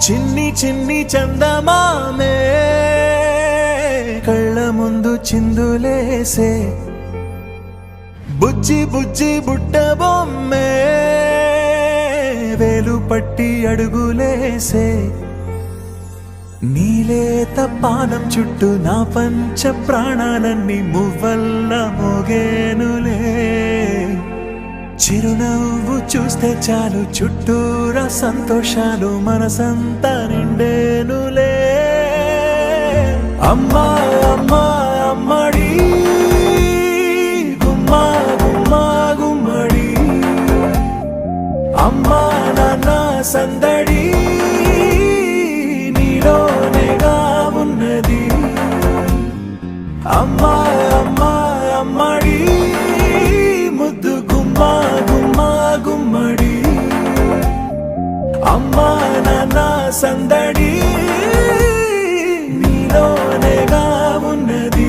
చిన్ని చిన్ని చందమామే కళ్ళ ముందు చిందులేసే బుజ్జి బుజ్జి బుట్ట బొమ్మే వేలు పట్టి అడుగులేసే నీలేత పానం చుట్టూ నా పంచ ప్రాణాలన్నీ మువ్వల్ల మోగేనులే చిరునవ్వు చూస్తే చాలు చుట్టూరా సంతోషాలు మనసంతా నిండేనులే అమ్మా అమ్మా అమ్మడి గుమ్మా గుమ్మా గుమ్మడి అమ్మా నాన్న సందడి నీలోనేగా ఉన్నది అమ్మా అమ్మా అమ్మడి ముద్దు గుమ్మా గుమ్మా గుమ్మడి అమ్మా నాన్న సందడి నీలోనేగా ఉన్నది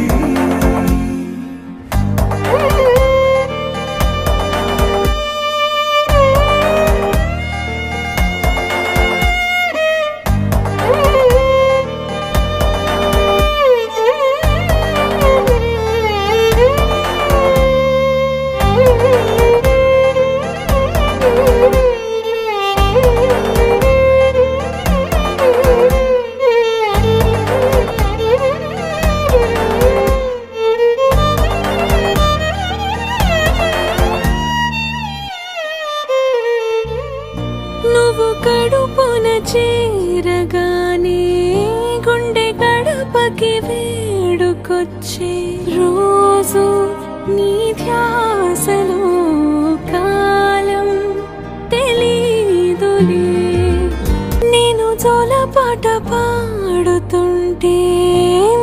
నువ్వు కడుపున చేరగానే గుండె గడపకి వేడుకొచ్చే రోజు నీ ధ్యాసలో కాలం తెలీదులే నేను జోలపాట పాడుతుంటే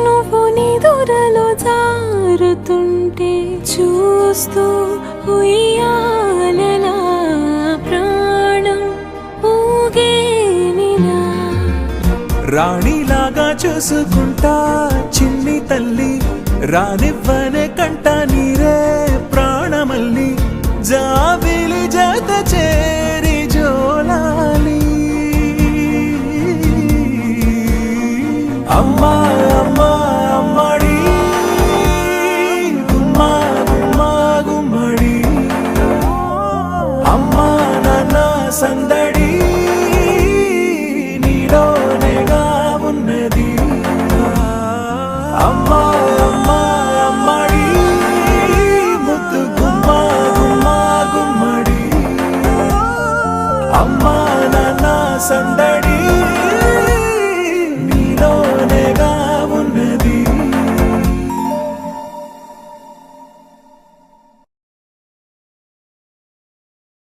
నువ్వు నిదురలో జారుతుంటే చూస్తూ ఉయ్యాలలా రాణిలాగా చూసుకుంటా చిన్ని తల్లి రానివ్వనే కంట నీరే ప్రాణమల్లి జాబిలి జత చేరి జోలాలి అమ్మా అమ్మా అమ్మడి గుమ్మా గుమ్మా గుమ్మడి అమ్మా నాన్న సందడి ఉన్నది అమ్మా అమ్మా అమ్మడి ముద్దు గుమ్మా గుమ్మా గుమ్మడి అమ్మా నాన్న సందడి